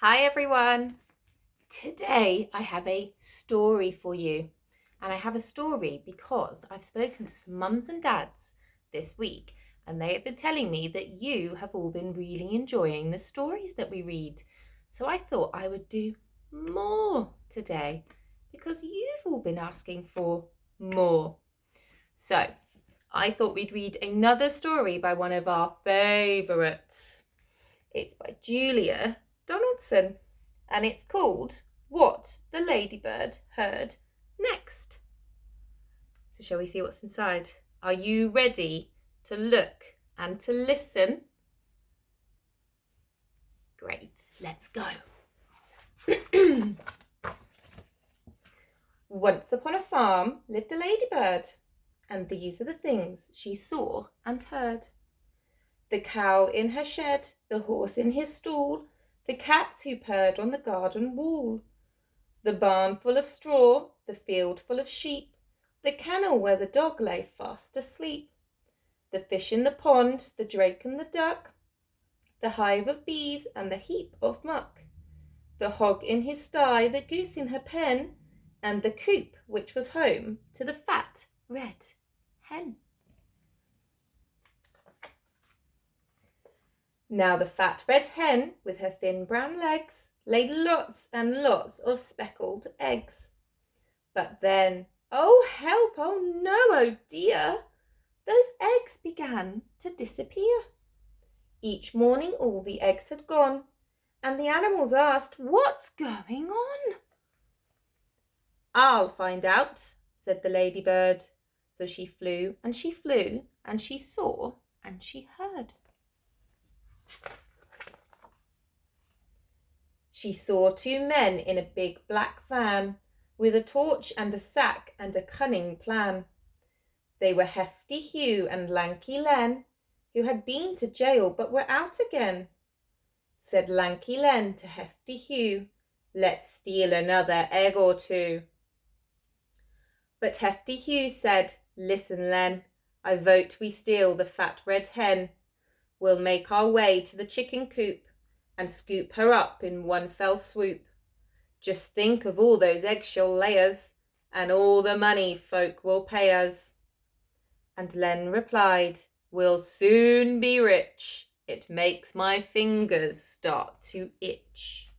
Hi everyone! Today I have a story for you, and I have a story because I've spoken to some mums and dads this week and they have been telling me that you have all been really enjoying the stories that we read. So I thought I would do more today because you've all been asking for more. So I thought we'd read another story by one of our favourites. It's by Julia Donaldson and it's called What the Ladybird Heard Next. So shall we see what's inside? Are you ready to look and to listen? Great, let's go. Once upon a farm lived a ladybird, and these are the things she saw and heard. The cow in her shed, the horse in his stall, the cats who purred on the garden wall, the barn full of straw, the field full of sheep, the kennel where the dog lay fast asleep, the fish in the pond, the drake and the duck, the hive of bees and the heap of muck, the hog in his sty, the goose in her pen, and the coop which was home to the fat red hen. Now the fat red hen, with her thin brown legs, laid lots and lots of speckled eggs. But then, oh help, oh no, oh dear, those eggs began to disappear. Each morning all the eggs had gone, and the animals asked, "What's going on?" "I'll find out," said the ladybird. So she flew and she flew, and she saw and she heard. She saw two men in a big black van, with a torch and a sack and a cunning plan. They were Hefty Hugh and Lanky Len, who had been to jail but were out again. Said Lanky Len to Hefty Hugh, "Let's steal another egg or two." But Hefty Hugh said, "Listen, Len, I vote we steal the fat red hen. We'll make our way to the chicken coop and scoop her up in one fell swoop. Just think of all those eggs she'll lay us, and all the money folk will pay us." And Len replied, "We'll soon be rich. It makes my fingers start to itch."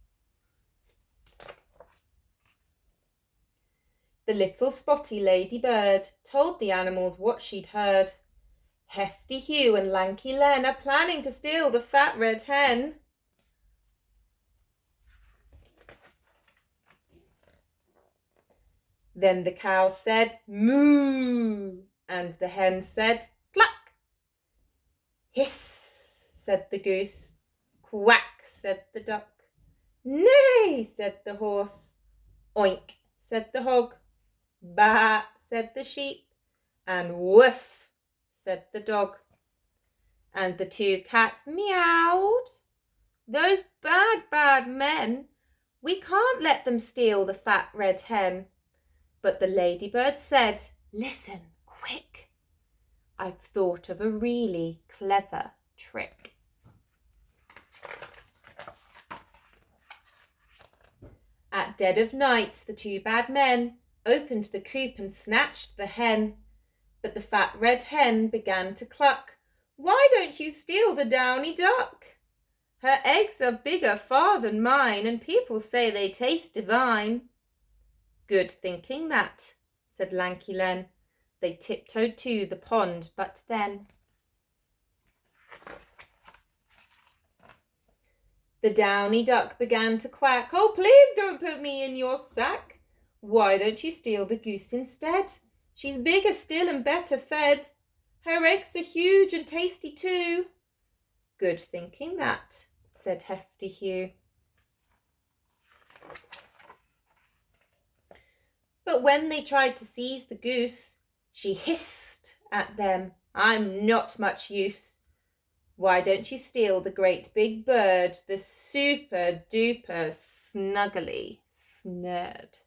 The little spotty ladybird told the animals what she'd heard. "Hefty Hugh and Lanky Len are planning to steal the fat red hen." Then the cow said, "Moo," and the hen said, "Cluck." "Hiss," said the goose. "Quack," said the duck. "Neigh," said the horse. "Oink," said the hog. "Baa," said the sheep. And "Woof," said the dog. And the two cats meowed. "Those bad men, we can't let them steal the fat red hen." But the ladybird said, "Listen, quick. I've thought of a really clever trick." At dead of night, the two bad men opened the coop and snatched the hen. But the fat red hen began to cluck, "Why don't you steal the downy duck? Her eggs are bigger far than mine, and people say they taste divine." "Good thinking that," said Lanky Len. They tiptoed to the pond, but then the downy duck began to quack, "Oh, please don't put me in your sack. Why don't you steal the goose instead? She's bigger still and better fed. Her eggs are huge and tasty too." "Good thinking that," said Hefty Hugh. But when they tried to seize the goose, she hissed at them, "I'm not much use. Why don't you steal the great big bird, the super duper snuggly snurd?"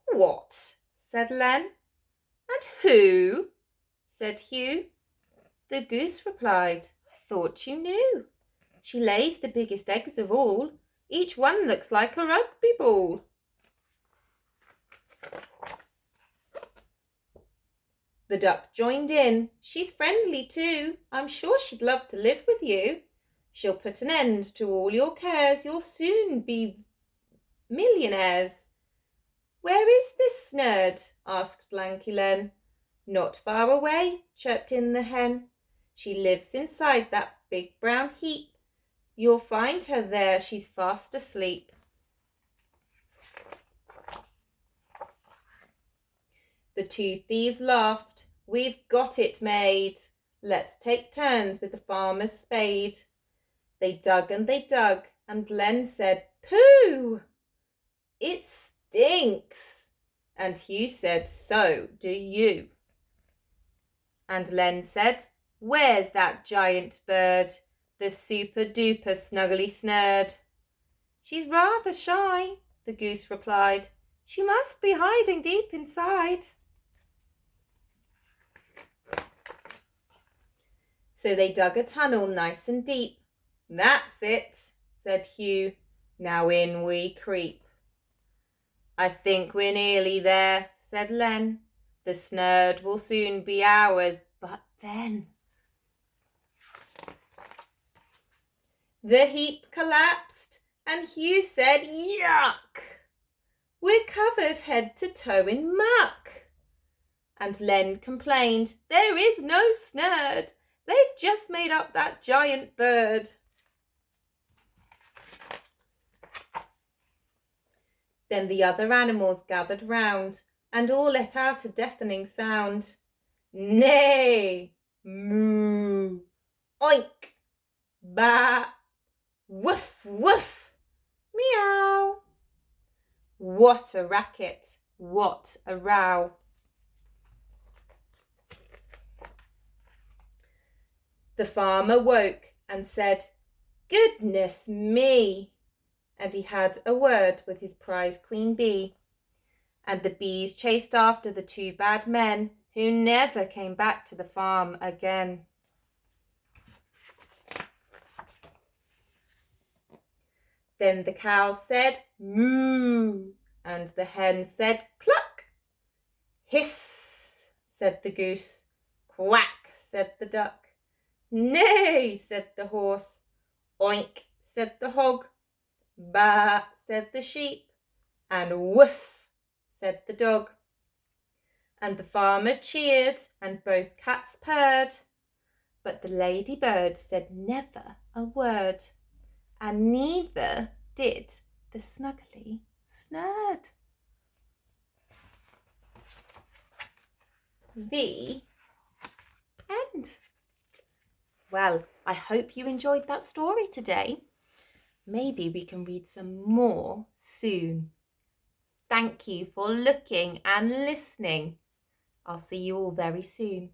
"What?" said Len. "And who?" said Hugh. The goose replied, "I thought you knew. She lays the biggest eggs of all. Each one looks like a rugby ball. The duck joined in. She's friendly too. I'm sure she'd love to live with you. She'll put an end to all your cares. You'll soon be millionaires. Where is this snurd? Asked Lanky Len. Not far away, chirped in the hen. She lives inside that big brown heap. You'll find her there. She's fast asleep. The two thieves laughed. We've got it made. Let's take turns with the farmer's spade. They dug, and Len said, Pooh! It stinks. And Hugh said, So do you. And Len said, Where's that giant bird, the super-duper snuggly snurd? She's rather shy, the goose replied. She must be hiding deep inside. So they dug a tunnel nice and deep. That's it, said Hugh. Now in we creep. I think we're nearly there, said Len. The snurd will soon be ours, but then the heap collapsed, and Hugh said, Yuck! We're covered head to toe in muck. And Len complained, There is no snurd. They've just made up that giant bird. Then the other animals gathered round, and all let out a deafening sound. Neigh, moo, oink, ba, woof, woof, meow. What a racket, what a row. The farmer woke and said, Goodness me! And he had a word with his prize queen bee. And the bees chased after the two bad men, who never came back to the farm again. Then the cow said, Moo, and the hen said, Cluck. Hiss, said the goose. Quack, said the duck. Neigh, said the horse. Oink, said the hog. Baa, said the sheep. And woof, said the dog. And the farmer cheered, and both cats purred. But the ladybird said never a word, and neither did the snuggly snurd. The end. Well, I hope you enjoyed that story today. Maybe we can read some more soon. Thank you for looking and listening. I'll see you all very soon.